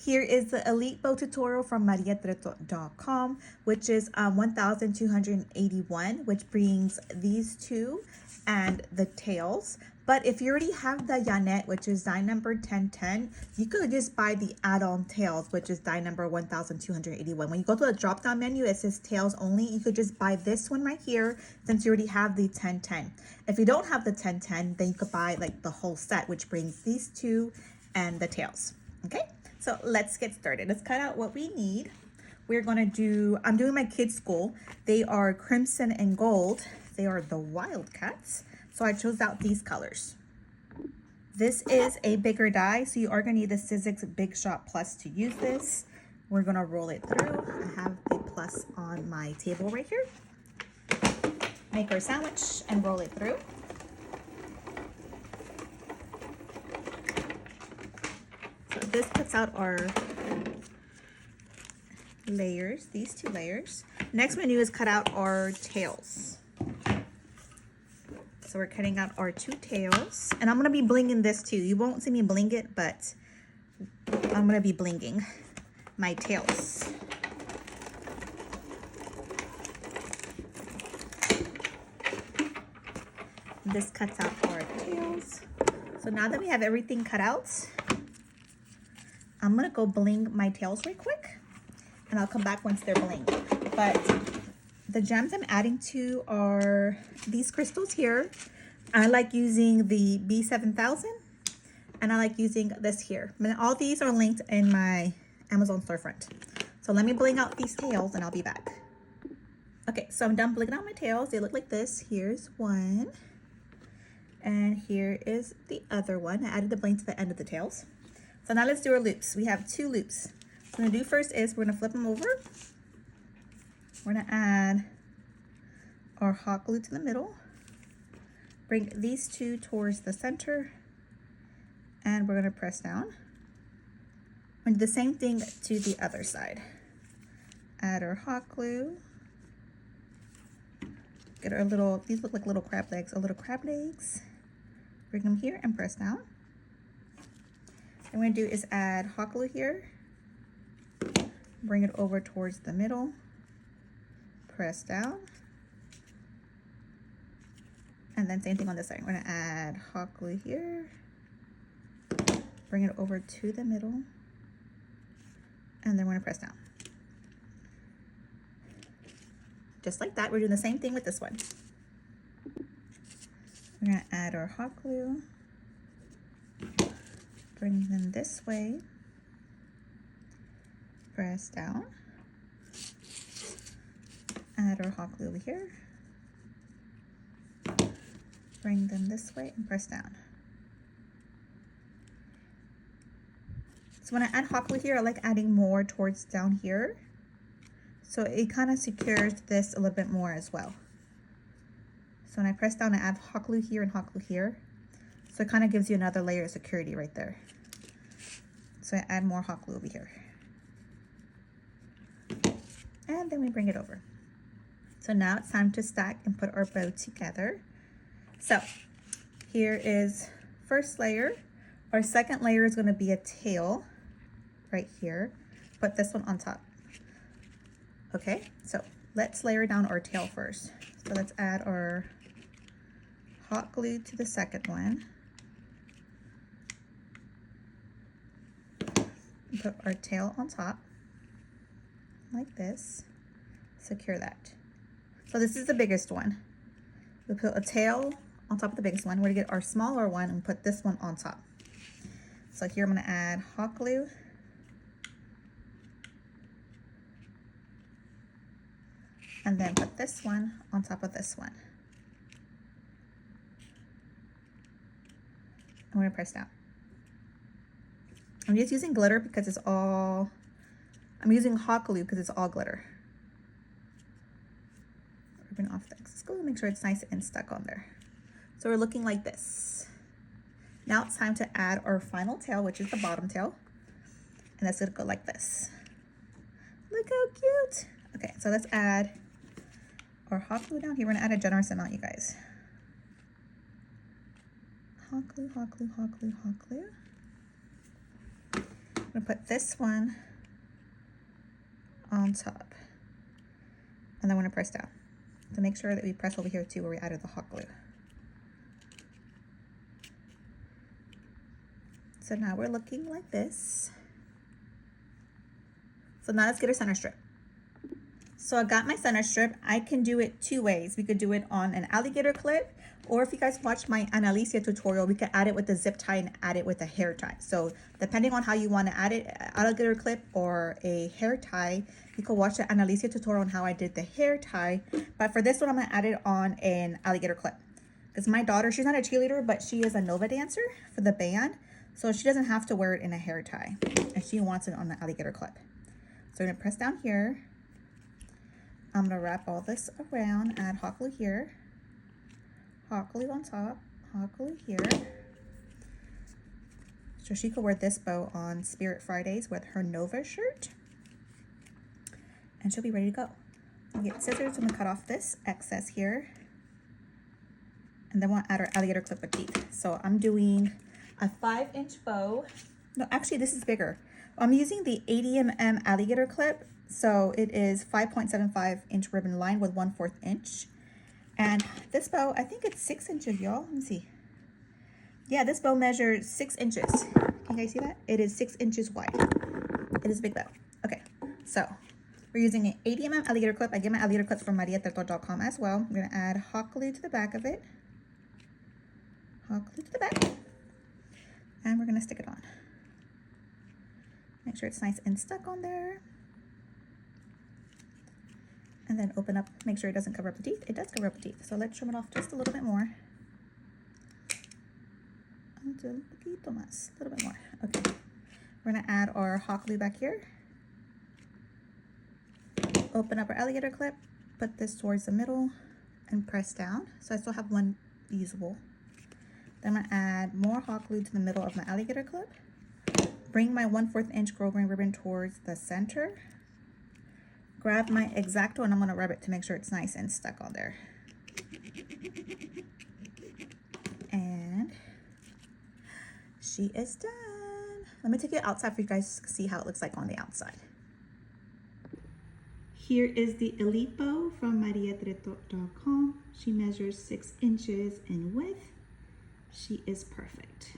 Here is the Elite Bow tutorial from mariatreto.com, which is 1281, which brings these two and the tails. But if you already have the Yanet, which is die number 1010, you could just buy the add-on tails, which is die number 1281. When you go to the drop-down menu, it says tails only. You could just buy this one right here since you already have the 1010. If you don't have the 1010, then you could buy like the whole set, which brings these two and the tails. Okay, so let's get started. Let's cut out what we need. We're gonna do, I'm doing my kids' school. They are crimson and gold. They are the Wildcats. So I chose out these colors. This is a bigger die, so you are gonna need the Sizzix Big Shot Plus to use this. We're gonna roll it through. I have the plus on my table right here. Make our sandwich and roll it through. So this cuts out our layers, these two layers. Next one we do is cut out our tails. So we're cutting out our two tails, and I'm gonna be blinging this too. You won't see me bling it, but I'm gonna be blinging my tails. This cuts out our tails. So now that we have everything cut out, I'm gonna go bling my tails right quick, and I'll come back once they're blinged. But the gems I'm adding to are these crystals here. I like using the B7000, and I like using this here. And all these are linked in my Amazon storefront. So let me bling out these tails and I'll be back. Okay, so I'm done blinging out my tails. They look like this. Here's one, and here is the other one. I added the bling to the end of the tails. So now let's do our loops. We have two loops. What we're gonna do first is we're gonna flip them over. We're gonna add our hot glue to the middle. Bring these two towards the center, and we're gonna press down. And do the same thing to the other side. Add our hot glue. Get our little, these look like little crab legs, our little crab legs. Bring them here and press down. What I'm gonna do is add hot glue here. Bring it over towards the middle. Press down. And then same thing on this side. We're gonna add hot glue here. Bring it over to the middle. And then we're gonna press down. Just like that. We're doing the same thing with this one. We're gonna add our hot glue. Bring them this way. Press down. Add our hot glue over here. Bring them this way and press down. So when I add hot glue here, I like adding more towards down here. So it kind of secures this a little bit more as well. So when I press down, I add hot glue here and hot glue here. So it kind of gives you another layer of security right there. So I add more hot glue over here. And then we bring it over. So now it's time to stack and put our bow together. So here is first layer. Our second layer is going to be a tail right here. Put this one on top. Okay, so let's layer down our tail first. So let's add our hot glue to the second one. Put our tail on top like this. Secure that. So this is the biggest one. We put a tail on top of the biggest one. We're gonna get our smaller one and put this one on top. So here I'm gonna add hot glue. And then put this one on top of this one. I'm gonna press down. I'm just using glitter because it's all, I'm using hot glue because it's all glitter. Ripping off the excess glue, make sure it's nice and stuck on there. So we're looking like this. Now it's time to add our final tail, which is the bottom tail. And that's gonna go like this. Look how cute. Okay, so let's add our hot glue down here. We're gonna add a generous amount, you guys. Hot glue, hot glue, hot glue, hot glue. I'm gonna put this one on top. And then we're gonna press down. So make sure that we press over here too where we added the hot glue. So now we're looking like this. So now let's get our center strip. So I got my center strip. I can do it two ways. We could do it on an alligator clip, or if you guys watch my Annalicia tutorial, we could add it with a zip tie and add it with a hair tie. So depending on how you want to add it, alligator clip or a hair tie, you can watch the Annalicia tutorial on how I did the hair tie. But for this one, I'm going to add it on an alligator clip. Because my daughter, she's not a cheerleader, but she is a Nova dancer for the band. So she doesn't have to wear it in a hair tie. And she wants it on the alligator clip. So we're going to press down here. I'm going to wrap all this around, add hot glue here, hot glue on top, hot glue here. So she could wear this bow on Spirit Fridays with her Nova shirt. And she'll be ready to go. I'll get scissors, I'm going to cut off this excess here. And then we'll add our alligator clip with teeth. So I'm doing a 5-inch bow. No, actually this is bigger. I'm using the 80mm alligator clip. So it is 5.75-inch ribbon line with 1/4 inch. And this bow, I think it's 6 inches, y'all. Let me see. Yeah, this bow measures 6 inches. Can you guys see that? It is 6 inches wide. It is a big bow. Okay, so we're using an 80mm alligator clip. I get my alligator clips from Treto.com as well. I'm gonna add hot glue to the back of it. Hot glue to the back. And we're gonna stick it on. Make sure it's nice and stuck on there. And then open up, make sure it doesn't cover up the teeth. It does cover up the teeth. So let's trim it off just a little bit more. A little bit more. Okay. We're gonna add our hot glue back here. Open up our alligator clip, put this towards the middle and press down. So I still have one usable. Then I'm gonna add more hot glue to the middle of my alligator clip. Bring my 1/4 inch grosgrain ribbon towards the center. Grab my X-Acto and I'm gonna rub it to make sure it's nice and stuck on there. And she is done. Let me take it outside for you guys to see how it looks like on the outside. Here is the Elite bow from Treto.com. She measures 6 inches in width. She is perfect.